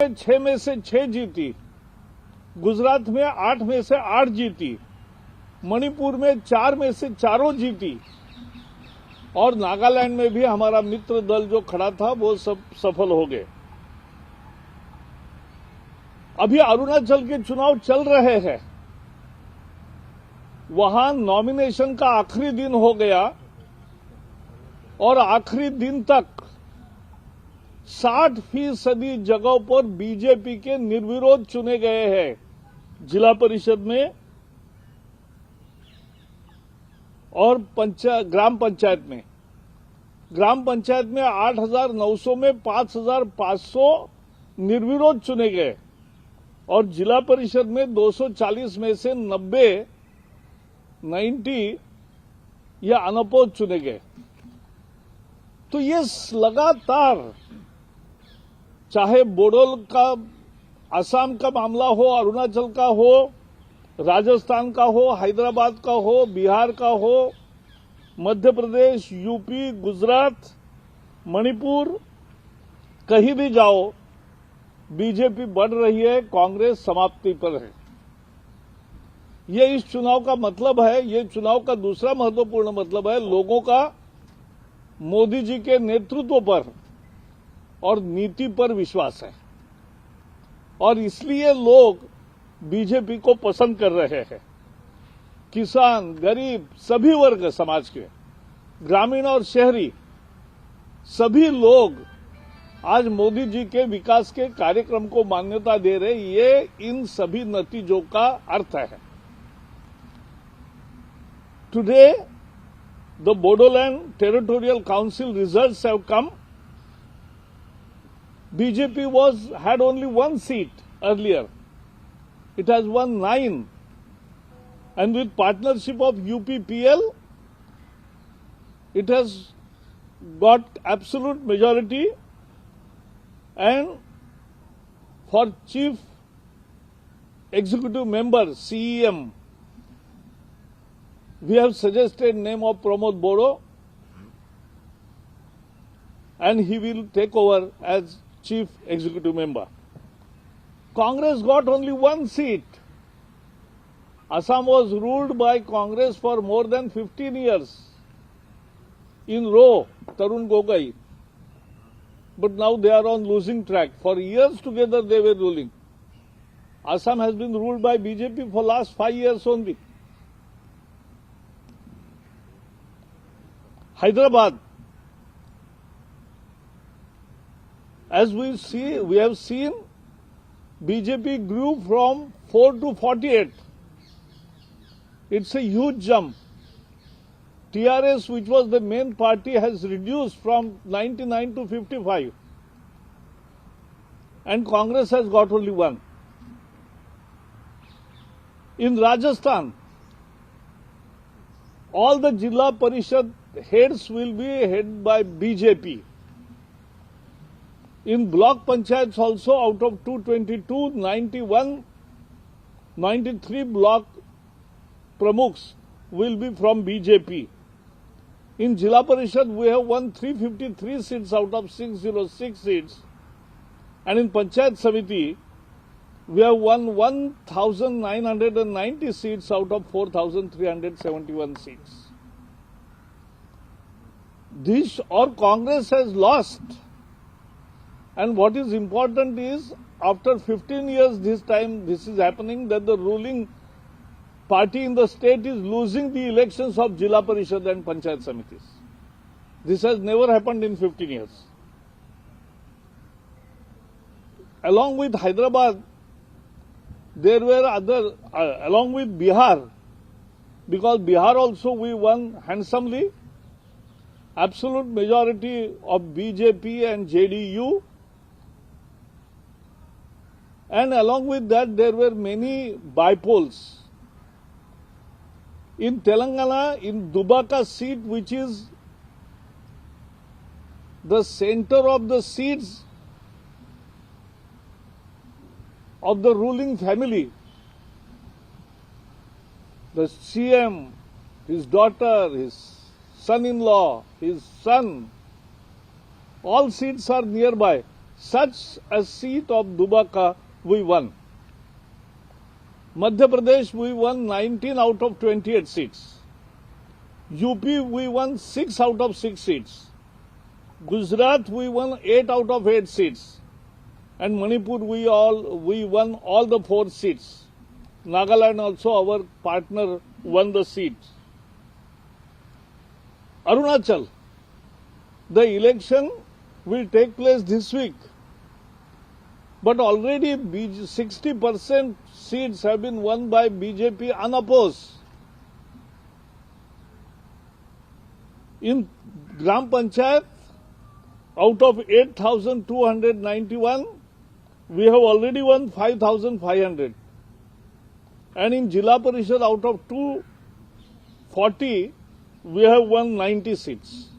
में 6 में से 6 जीती, गुजरात में 8 में से 8 जीती, मणिपुर में 4 में से 4 जीती, और नागालैंड में भी हमारा मित्र दल जो खड़ा था वो सब सफल हो गए। अभी अरुणाचल के चुनाव चल रहे हैं, वहां नॉमिनेशन का आखिरी दिन हो गया और आखिरी दिन तक 60% जगहों पर बीजेपी के निर्विरोध चुने गए हैं जिला परिषद में और ग्राम पंचायत में। ग्राम पंचायत में 8,900 में 5,500 निर्विरोध चुने गए और जिला परिषद में 240 में से 90 या अनपोज चुने गए। तो ये लगातार, चाहे बोडोल का, असम का मामला हो, अरुणाचल का हो, राजस्थान का हो, हैदराबाद का हो, बिहार का हो, मध्य प्रदेश, यूपी, गुजरात, मणिपुर, कहीं भी जाओ बीजेपी बढ़ रही है, कांग्रेस समाप्ति पर है। ये इस चुनाव का मतलब है। ये चुनाव का दूसरा महत्वपूर्ण मतलब है लोगों का मोदी जी के नेतृत्व पर और नीति पर विश्वास है और इसलिए लोग बीजेपी को पसंद कर रहे हैं। किसान, गरीब, सभी वर्ग समाज के, ग्रामीण और शहरी, सभी लोग आज मोदी जी के विकास के कार्यक्रम को मान्यता दे रहे। ये इन सभी नतीजों का अर्थ है। Today the Bodoland Territorial Council results have come. BJP had only 1 seat earlier. It has won 9. And with partnership of UPPL, it has got absolute majority. And for Chief Executive Member, CEM, we have suggested name of Pramod Bodo, and he will take over as Chief Executive Member. Congress got only 1 seat. Assam was ruled by Congress for more than 15 years in row, Tarun Gogoi. But now they are on losing track. For years together they were ruling. Assam has been ruled by BJP for last 5 years only. Hyderabad, as we have seen, BJP grew from 4 to 48. It's a huge jump. TRS, which was the main party, has reduced from 99 to 55. And Congress has got only 1. In Rajasthan, all the Jilla Parishad heads will be headed by BJP. In block panchayats also, out of 222, 93 block pramukhs will be from BJP. In Jilla Parishad, we have won 353 seats out of 606 seats. And in Panchayat Samiti, we have won 1,990 seats out of 4,371 seats. This or Congress has lost. And what is important is, after 15 years this time this is happening, that the ruling party in the state is losing the elections of Jilla Parishad and Panchayat Samitis. This has never happened in 15 years. Along with Hyderabad, there were along with Bihar, because Bihar also we won handsomely, absolute majority of BJP and JDU. And along with that, there were many bypolls. In Telangana, in Dubaka seat, which is the center of the seats of the ruling family, the CM, his daughter, his son-in-law, his son, all seats are nearby. such a seat of Dubaka we won. Madhya Pradesh we won 19 out of 28 seats. UP we won 6 out of 6 seats. Gujarat we won 8 out of 8 seats. And Manipur we won all the 4 seats. Nagaland also, our partner, won the seat. Arunachal, the election will take place this week. But already 60% seats have been won by BJP unopposed. In Gram Panchayat, out of 8,291, we have already won 5,500. And in Jilla Parishad, out of 240, we have won 90 seats.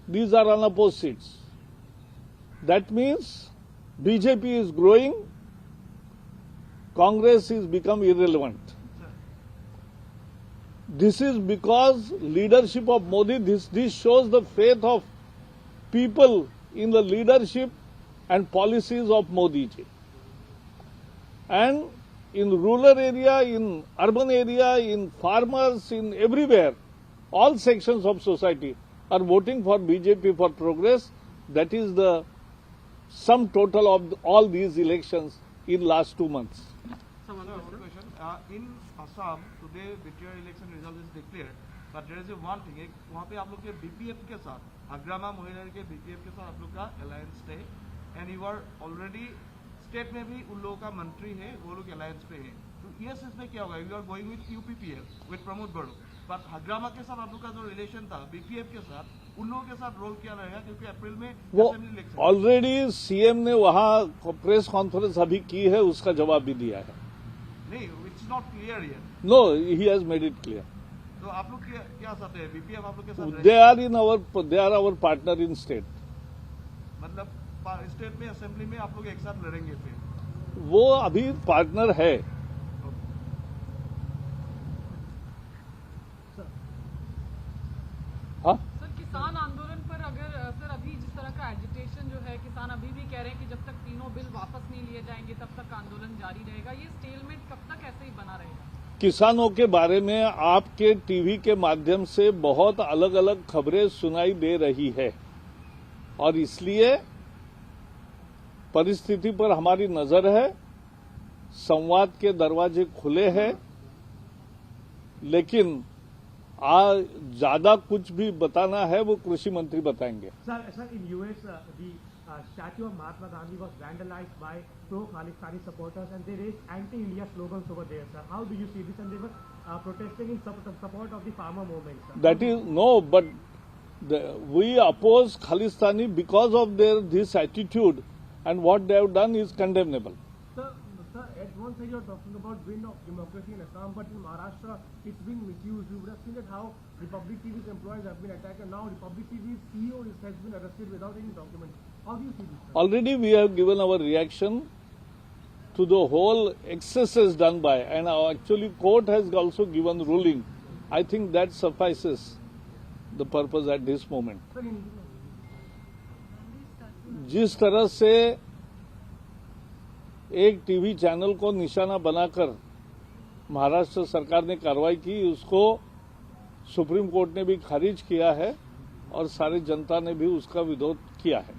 These are unopposed seats. That means BJP is growing, Congress is become irrelevant. This is because leadership of Modi, this shows the faith of people in the leadership and policies of Modi ji. And in rural area, in urban area, in farmers, in everywhere, all sections of society are voting for BJP for progress. That is the sum total of all these elections in last 2 months. So one question. In Assam, today BTR election result is declared, but there is one thing. वहाँ पे आप लोग के BPF के साथ, अग्रामा मोहिलर के BPF के साथ आप लोग का alliance है, and you are already state में भी उन लोगों का मंत्री है, वो लोग अलायंस पे है. तो ये इसमें क्या होगा? You are going with UPPL with Pramod Boro, पर हग्रामा के साथ आप लोग का जो रिलेशन था बीपीएफ के साथ, उन लोगों के साथ रोल क्या रहेगा? क्योंकि अप्रैल में वो ऑलरेडी सीएम ने वहाँ प्रेस कॉन्फ्रेंस अभी की है, उसका जवाब भी दिया है. नहीं, it's not clear here. No, he has made it clear. तो आप लोग क्या चाहते हैं? बीपीएफ आप लोग के साथ they are our partner in state. मतलब स्टेट में असेंबली में आप लोग एक साथ लड़ेंगे फिर? वो अभी पार्टनर है. हाँ सर, किसान आंदोलन पर अगर सर अभी जिस तरह का एजिटेशन जो है, किसान अभी भी कह रहे हैं कि जब तक तीनों बिल वापस नहीं लिए जाएंगे तब तक आंदोलन जारी रहेगा. ये स्टेलमेट कब तक ऐसे ही बना रहेगा? किसानों के बारे में आपके टीवी के माध्यम से बहुत अलग अलग खबरें सुनाई दे रही है और इसलिए परिस्थिति पर हमारी नजर है. संवाद के दरवाजे खुले हैं, लेकिन ज्यादा कुछ भी बताना है वो कृषि मंत्री बताएंगे. Sir, in US the statue of Mahatma Gandhi was vandalized by pro-Khalistani supporters and they raised anti-India slogans over there, sir. How do you see this? And they were protesting in support of the farmer movement, sir. That is, no, but we oppose Khalistani because of this attitude, and what they have done is condemnable. Sir, at one side you are talking about wind of democracy in Assam, but in Maharashtra it's been misused. You would have seen that how Republic TV's employees have been attacked, and now Republic TV's CEO has been arrested without any documents. How do you see this, sir? Already we have given our reaction to the whole excesses done by, and actually court has also given ruling. I think that suffices the purpose at this moment. Sir, जिस तरह से एक TV channel को निशाना बनाकर महाराष्ट्र सरकार ने कार्रवाई की, उसको सुप्रीम कोर्ट ने भी खारिज किया है और सारी जनता ने भी उसका विरोध किया है.